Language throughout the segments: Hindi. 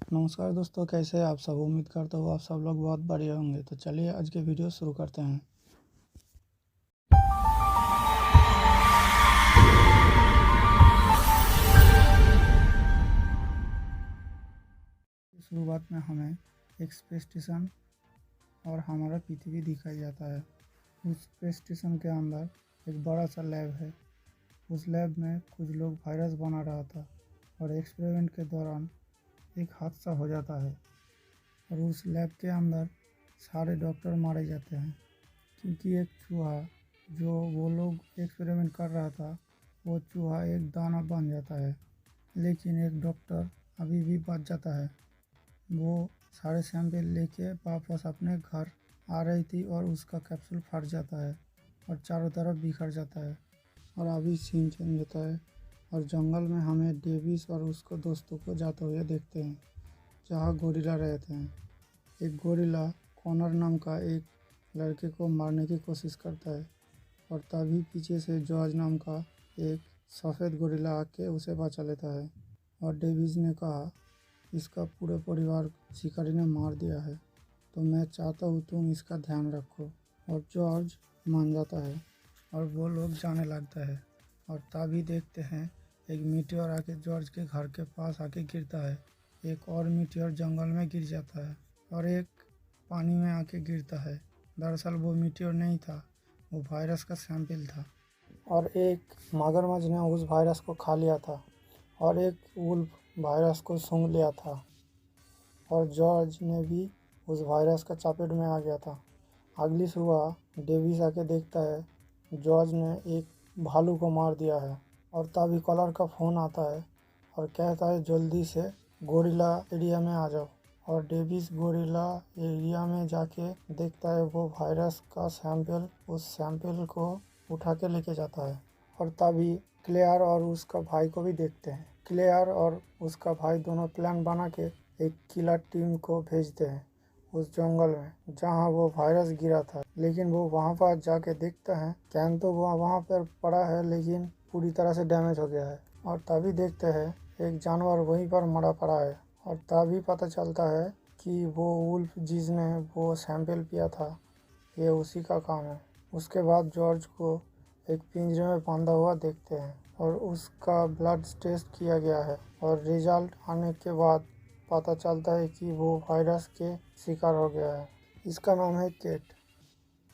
नमस्कार दोस्तों, कैसे हैं आप सब। उम्मीद करता हूँ आप सब लोग बहुत बढ़िया होंगे। तो चलिए आज के वीडियो शुरू करते हैं। शुरुआत में हमें एक स्पेस स्टेशन और हमारा पृथ्वी दिखाई जाता है। उस स्पेस स्टेशन के अंदर एक बड़ा सा लैब है। उस लैब में कुछ लोग वायरस बना रहा था और एक्सपेरिमेंट के दौरान एक हादसा हो जाता है और उस लैब के अंदर सारे डॉक्टर मारे जाते हैं, क्योंकि एक चूहा जो वो लोग एक्सपेरिमेंट कर रहा था, वो चूहा एक दाना बन जाता है। लेकिन एक डॉक्टर अभी भी बच जाता है। वो सारे सैंपल लेके वापस अपने घर आ रही थी और उसका कैप्सूल फट जाता है और चारों तरफ बिखर जाता है। और अभी सीन चेंज होता है और जंगल में हमें डेविस और उसको दोस्तों को जाते हुए देखते हैं, जहाँ गोरिल्ला रहते हैं। एक गोरिल्ला कॉनर नाम का एक लड़के को मारने की कोशिश करता है और तभी पीछे से जॉर्ज नाम का एक सफ़ेद गोरिल्ला आके उसे बचा लेता है। और डेविस ने कहा, इसका पूरे परिवार शिकारी ने मार दिया है, तो मैं चाहता हूँ तुम इसका ध्यान रखो। और जॉर्ज मान जाता है और वो लोग जाने लगता है। और तभी देखते हैं एक मीटियोर आके जॉर्ज के घर के पास आके गिरता है। एक और मीटियोर जंगल में गिर जाता है और एक पानी में आके गिरता है। दरअसल वो मीटियोर नहीं था, वो वायरस का सैंपल था। और एक मगरमच्छ ने उस वायरस को खा लिया था और एक वुल्फ वायरस को सूंघ लिया था और जॉर्ज ने भी उस वायरस का चपेट में आ गया था। अगली सुबह डेविस आके देखता है जॉर्ज ने एक भालू को मार दिया है। और तभी कॉलर का फ़ोन आता है और कहता है जल्दी से गोरिल्ला एरिया में आ जाओ। और डेविस गोरिल्ला एरिया में जाके देखता है वो वायरस का सैंपल, उस सैंपल को उठा के लेके जाता है। और तभी क्लेयर और उसका भाई को भी देखते हैं। क्लेयर और उसका भाई दोनों प्लान बना के एक किलर टीम को भेजते हैं उस जंगल में जहां वो वायरस गिरा था। लेकिन वो वहां पर जाके देखता है कैन तो वो वहां पर पड़ा है, लेकिन पूरी तरह से डैमेज हो गया है। और तभी देखते हैं एक जानवर वहीं पर मरा पड़ा है। और तभी पता चलता है कि वो वुल्फ जिसने वो सैंपल पिया था, ये उसी का काम है। उसके बाद जॉर्ज को एक पिंजरे में बांधा हुआ देखते हैं और उसका ब्लड टेस्ट किया गया है और रिजल्ट आने के बाद पता चलता है कि वो वायरस के शिकार हो गया है। इसका नाम है केट।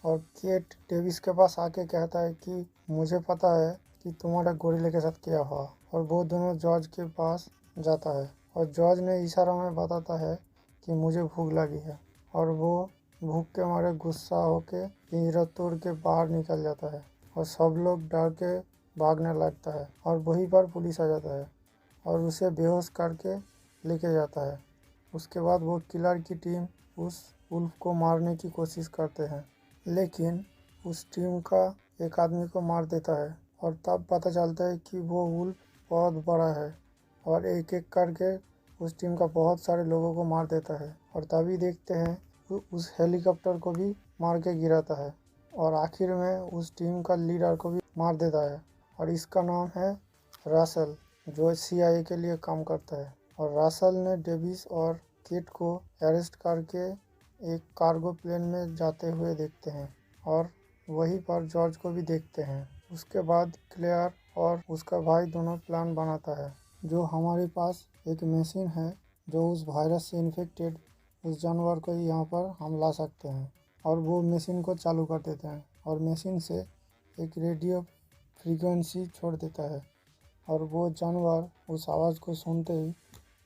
और केट डेविस के पास आके कहता है कि मुझे पता है कि तुम्हारे गोरिल्ले के साथ क्या हुआ। और वो दोनों जॉर्ज के पास जाता है और जॉर्ज ने इशारा में बताता है कि मुझे भूख लगी है। और वो भूख के मारे गुस्सा होके पिंजरा तोड़ के बाहर निकल जाता है और सब लोग डर के भागने लगता है। और वहीं पर पुलिस आ जाता है और उसे बेहोश करके लेके जाता है। उसके बाद वो किलर की टीम उस वुल्फ को मारने की कोशिश करते हैं, लेकिन उस टीम का एक आदमी को मार देता है। और तब पता चलता है कि वो वुल्फ बहुत बड़ा है और एक एक करके उस टीम का बहुत सारे लोगों को मार देता है। और तभी देखते हैं उस हेलीकॉप्टर को भी मार के गिराता है और आखिर में उस टीम का लीडर को भी मार देता है। और इसका नाम है रसल, जो CIA के लिए काम करता है। और रसल ने डेविस और किट को अरेस्ट करके एक कार्गो प्लेन में जाते हुए देखते हैं और वहीं पर जॉर्ज को भी देखते हैं। उसके बाद क्लेयर और उसका भाई दोनों प्लान बनाता है, जो हमारे पास एक मशीन है जो उस वायरस से इन्फेक्टेड उस जानवर को यहाँ पर हम ला सकते हैं। और वो मशीन को चालू कर देते हैं और मशीन से एक रेडियो फ्रीक्वेंसी छोड़ देता है। और वो जानवर उस आवाज़ को सुनते ही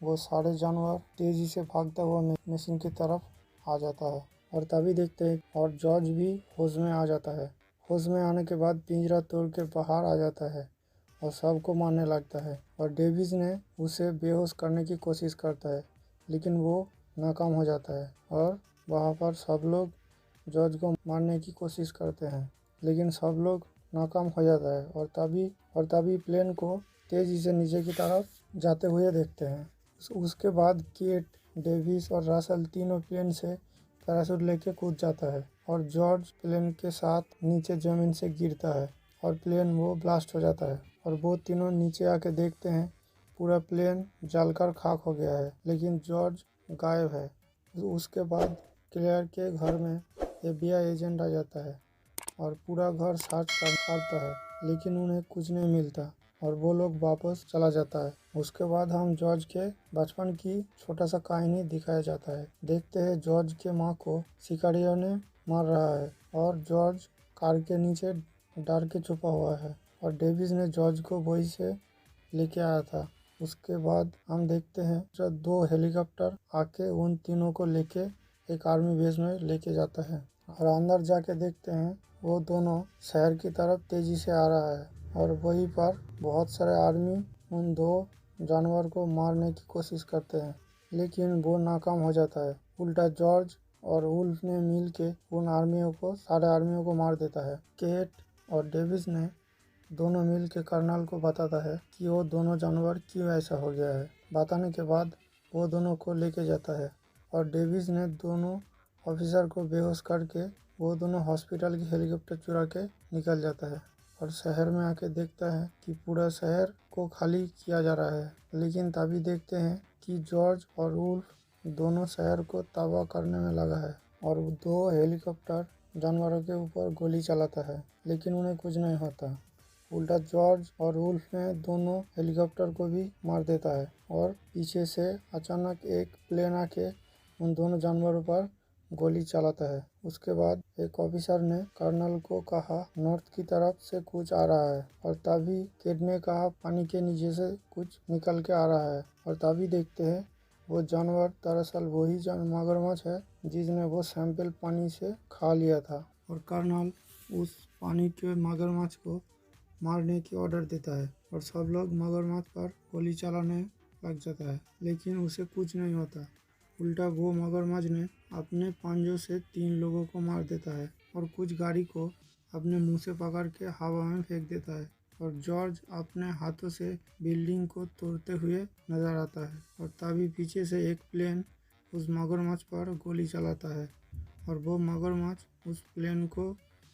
वो सारे जानवर तेज़ी से भागता हुआ मशीन की तरफ आ जाता है। और तभी देखते हैं और जॉर्ज भी होश में आ जाता है। होश में आने के बाद पिंजरा तोड़ के बाहर आ जाता है और सबको मारने लगता है। और डेविस ने उसे बेहोश करने की कोशिश करता है, लेकिन वो नाकाम हो जाता है। और वहाँ पर सब लोग जॉर्ज को मारने की कोशिश करते हैं, लेकिन सब लोग नाकाम हो जाता है। और तभी प्लेन को तेज़ी से नीचे की तरफ जाते हुए देखते हैं। उसके बाद केट, डेविस और रसल तीनों प्लेन से पैराशूट लेके कूद जाता है और जॉर्ज प्लेन के साथ नीचे ज़मीन से गिरता है और प्लेन वो ब्लास्ट हो जाता है। और वो तीनों नीचे आके देखते हैं पूरा प्लेन जलकर खाक हो गया है, लेकिन जॉर्ज गायब है। उसके बाद क्लेयर के घर में FBI एजेंट आ जाता है और पूरा घर सर्च करता है, लेकिन उन्हें कुछ नहीं मिलता और वो लोग वापस चला जाता है। उसके बाद हम जॉर्ज के बचपन की छोटा सा कहानी दिखाया जाता है। देखते हैं जॉर्ज के माँ को शिकारियों ने मार रहा है और जॉर्ज कार के नीचे डर के छुपा हुआ है और डेविस ने जॉर्ज को वही से लेके आया था। उसके बाद हम देखते हैं जब 2 हेलीकॉप्टर आके उन तीनों को लेके एक आर्मी बेस में लेके जाता है और अंदर जाके देखते हैं वो दोनों शहर की तरफ तेजी से आ रहा है और वहीं पर बहुत सारे आर्मी उन 2 जानवर को मारने की कोशिश करते हैं, लेकिन वो नाकाम हो जाता है। उल्टा जॉर्ज और वुल्फ ने मिल के उन सारे आर्मियों को मार देता है। केट और डेविस ने दोनों मिल के कर्नल को बताता है कि वो दोनों जानवर क्यों ऐसा हो गया है। बताने के बाद वो दोनों को लेके जाता है और डेविस ने दोनों ऑफिसर को बेहोश करके वो दोनों हॉस्पिटल की हेलीकॉप्टर चुरा के निकल जाता है और शहर में आके देखता है कि पूरा शहर को खाली किया जा रहा है। लेकिन तभी देखते हैं कि जॉर्ज और वुल्फ दोनों शहर को तबाह करने में लगा है और 2 हेलीकॉप्टर जानवरों के ऊपर गोली चलाता है, लेकिन उन्हें कुछ नहीं होता। उल्टा जॉर्ज और वुल्फ ने दोनों हेलीकॉप्टर को भी मार देता है और पीछे से अचानक एक प्लेन आके उन दोनों जानवरों पर गोली चलाता है। उसके बाद एक ऑफिसर ने कर्नल को कहा नॉर्थ की तरफ से कुछ आ रहा है और तभी केट ने कहा पानी के नीचे से कुछ निकल के आ रहा है और तभी देखते हैं वो जानवर दरअसल वही मगरमच्छ है जिसने वो सैंपल पानी से खा लिया था और कर्नल उस पानी के मगरमच्छ को मारने की ऑर्डर देता है और सब लोग मगरमच्छ पर गोली चलाने लग जाता है, लेकिन उसे कुछ नहीं होता। उल्टा वो मगरमच्छ ने अपने पंजों से 3 लोगों को मार देता है और कुछ गाड़ी को अपने मुंह से पकड़ के हवा में फेंक देता है और जॉर्ज अपने हाथों से बिल्डिंग को तोड़ते हुए नजर आता है और तभी पीछे से एक प्लेन उस मगरमच्छ पर गोली चलाता है और वो मगरमच्छ उस प्लेन को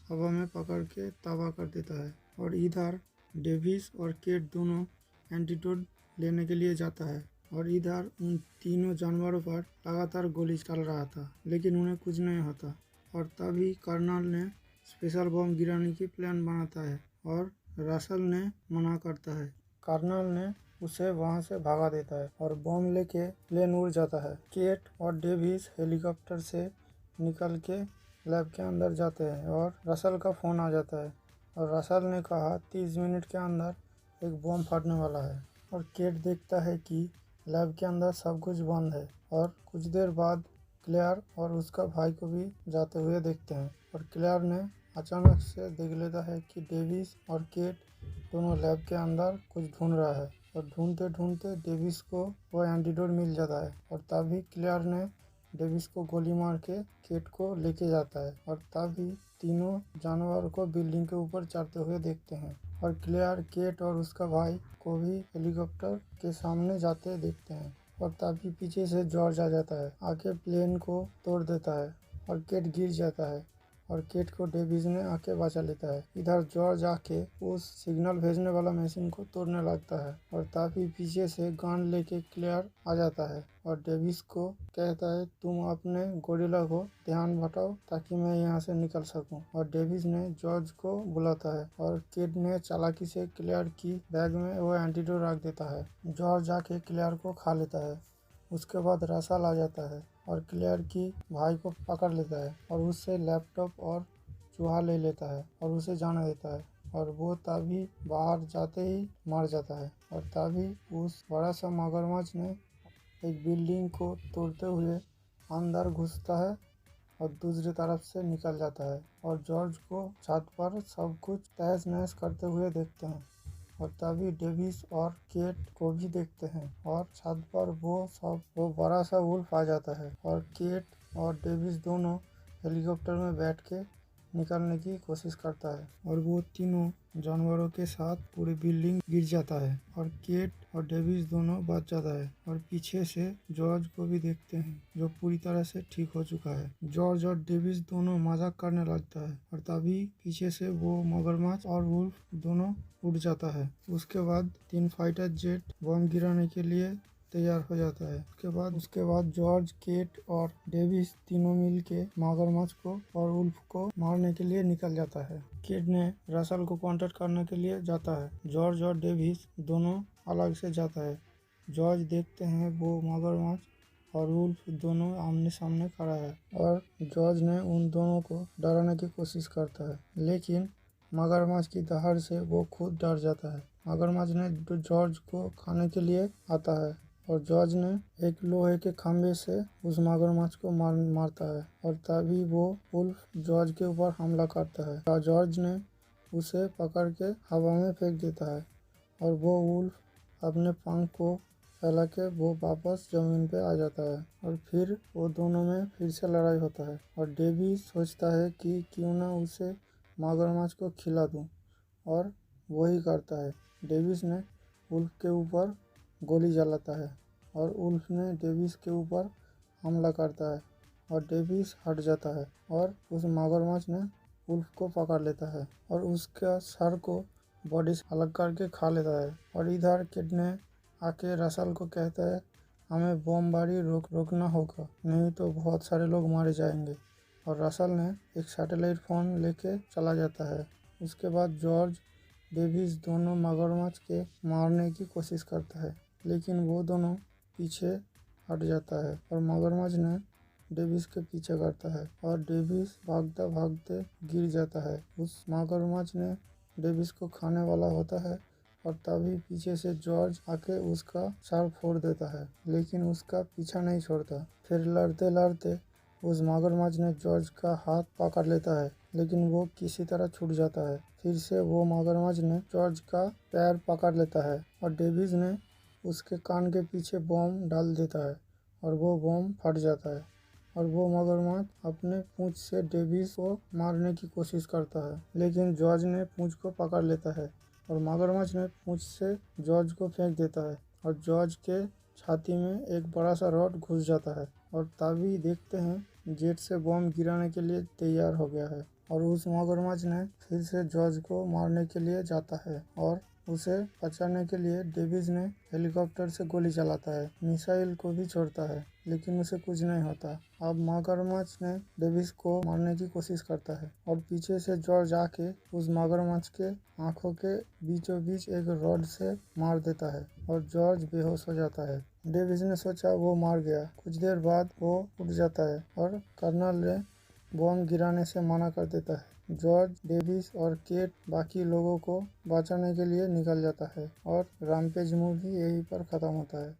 हवा में पकड़ के तबाह कर देता है। और इधर डेविस और केट दोनों एंटीडोट लेने के लिए जाता है और इधर उन तीनों जानवरों पर लगातार गोली चल रहा था, लेकिन उन्हें कुछ नहीं होता और तभी कर्नल ने स्पेशल बम गिराने की प्लान बनाता है और रसल ने मना करता है। कर्नल ने उसे वहां से भगा देता है और बम लेके प्लेन उड़ जाता है। केट और डेविस हेलीकॉप्टर से निकल के लैब के अंदर जाते हैं और रसल का फ़ोन आ जाता है और रसल ने कहा 30 मिनट के अंदर एक बम फटने वाला है और केट देखता है कि लैब के अंदर सब कुछ बंद है और कुछ देर बाद क्लेयर और उसका भाई को भी जाते हुए देखते हैं और क्लेयर ने अचानक से देख लेता है कि डेविस और केट दोनों लैब के अंदर कुछ ढूंढ रहा है और ढूंढते ढूंढते डेविस को वो एंटीडोट मिल जाता है और तभी क्लेयर ने डेविस को गोली मार के केट को लेके जाता है और तभी तीनों जानवर को बिल्डिंग के ऊपर चढ़ते हुए देखते हैं और क्लेयर केट और उसका भाई को भी हेलीकॉप्टर के सामने जाते देखते हैं और तभी पीछे से जॉर्ज आ जाता है, आके प्लेन को तोड़ देता है और केट गिर जाता है और केट को डेविस ने आके बचा लेता है। इधर जॉर्ज आके उस सिग्नल भेजने वाला मशीन को तोड़ने लगता है और तभी पीछे से गन लेके क्लेयर आ जाता है और डेविस को कहता है तुम अपने गोरिल्ला को ध्यान भटाओ ताकि मैं यहाँ से निकल सकूं और डेविस ने जॉर्ज को बुलाता है और केट ने चालाकी से क्लेयर की बैग में वो एंटीडोट रख देता है। जॉर्ज आके क्लेयर को खा लेता है। उसके बाद रसल आ जाता है और क्लेयर की भाई को पकड़ लेता है और उससे लैपटॉप और चूहा ले लेता है और उसे जाने देता है और वो तभी बाहर जाते ही मर जाता है और तभी उस बड़ा सा मगरमच्छ ने एक बिल्डिंग को तोड़ते हुए अंदर घुसता है और दूसरी तरफ से निकल जाता है और जॉर्ज को छत पर सब कुछ तहस नहस करते हुए देखते हैं और तभी डेविस और केट को भी देखते हैं और छत पर वो बड़ा सा वुल्फ आ जाता है और केट और डेविस दोनों हेलीकॉप्टर में बैठ के निकालने की कोशिश करता है और वो तीनों जानवरों के साथ पूरी बिल्डिंग गिर जाता है और केट और डेविस दोनों बच जाता है और पीछे से जॉर्ज को भी देखते हैं जो पूरी तरह से ठीक हो चुका है। जॉर्ज और डेविस दोनों मजाक करने लगता है और तभी पीछे से वो मगरमच्छ और वुल्फ दोनों उड़ जाता है। उसके बाद 3 फाइटर जेट बम गिराने के लिए तैयार हो जाता है। उसके बाद जॉर्ज, केट और डेविस तीनों मिलके मगरमच्छ को और वुल्फ को मारने के लिए निकल जाता है। केट ने रसल को कांटेक्ट करने के लिए जाता है। जॉर्ज और डेविस दोनों अलग से जाता है। जॉर्ज देखते हैं वो मगरमच्छ और वुल्फ दोनों आमने सामने खड़ा है और जॉर्ज ने उन दोनों को डराने की कोशिश करता है, लेकिन मगरमच्छ की दहाड़ से वो खुद डर जाता है। मगरमच्छ ने जॉर्ज को खाने के लिए आता है और जॉर्ज ने एक लोहे के खंभे से उस मगरमच्छ को मारता है और तभी वो वुल्फ जॉर्ज के ऊपर हमला करता है। जॉर्ज ने उसे पकड़ के हवा में फेंक देता है और वो वुल्फ अपने पंख को फैला के वो वापस जमीन पे आ जाता है और फिर वो दोनों में फिर से लड़ाई होता है और डेविस सोचता है कि क्यों ना उसे मगरमच्छ को खिला दूं और वही करता है। डेविस ने वुल्फ के ऊपर गोली चलाता है और वुल्फ ने डेविस के ऊपर हमला करता है और डेविस हट जाता है और उस मगरमच्छ ने वुल्फ को पकड़ लेता है और उसका सर को बॉडी से अलग करके खा लेता है। और इधर किड ने आके रसल को कहता है हमें बमबारी रोकना होगा, नहीं तो बहुत सारे लोग मारे जाएंगे। और रसल ने एक सैटेलाइट फ़ोन लेके चला जाता है। उसके बाद जॉर्ज, डेविस दोनों मगरमच्छ के मारने की कोशिश करता है, लेकिन वो दोनों पीछे हट जाता है और मगरमच्छ ने डेविस के पीछे करता है और डेविस भागते भागते गिर जाता है। उस मगरमच्छ ने डेविस को खाने वाला होता है और तभी पीछे से जॉर्ज आके उसका सर फोड़ देता है, लेकिन उसका पीछा नहीं छोड़ता। फिर लड़ते लड़ते उस मगरमच्छ ने जॉर्ज का हाथ पकड़ लेता है, लेकिन वो किसी तरह छूट जाता है। फिर से वो मगरमच्छ ने जॉर्ज का पैर पकड़ लेता है और डेविस ने उसके कान के पीछे बम डाल देता है और वो बम फट जाता है और वो मगरमच्छ अपने पूंछ से डेविस को मारने की कोशिश करता है, लेकिन जॉर्ज ने पूंछ को पकड़ लेता है और मगरमच्छ ने पूंछ से जॉर्ज को फेंक देता है और जॉर्ज के छाती में एक बड़ा सा रॉड घुस जाता है और तभी देखते हैं जेट से बम गिराने के लिए तैयार हो गया है और उस मगरमच्छ ने फिर से जॉर्ज को मारने के लिए जाता है और उसे बचाने के लिए डेविस ने हेलीकॉप्टर से गोली चलाता है, मिसाइल को भी छोड़ता है, लेकिन उसे कुछ नहीं होता। अब मगरमच्छ ने डेविस को मारने की कोशिश करता है और पीछे से जॉर्ज आके उस मगरमच्छ के आंखों के बीचों बीच एक रॉड से मार देता है और जॉर्ज बेहोश हो जाता है। डेविस ने सोचा वो मार गया। कुछ देर बाद वो उठ जाता है और कर्नल ने बम गिराने से मना कर देता है। जॉर्ज, डेविस और केट बाकी लोगों को बचाने के लिए निकल जाता है और रैम्पेज मूवी यहीं पर ख़त्म होता है।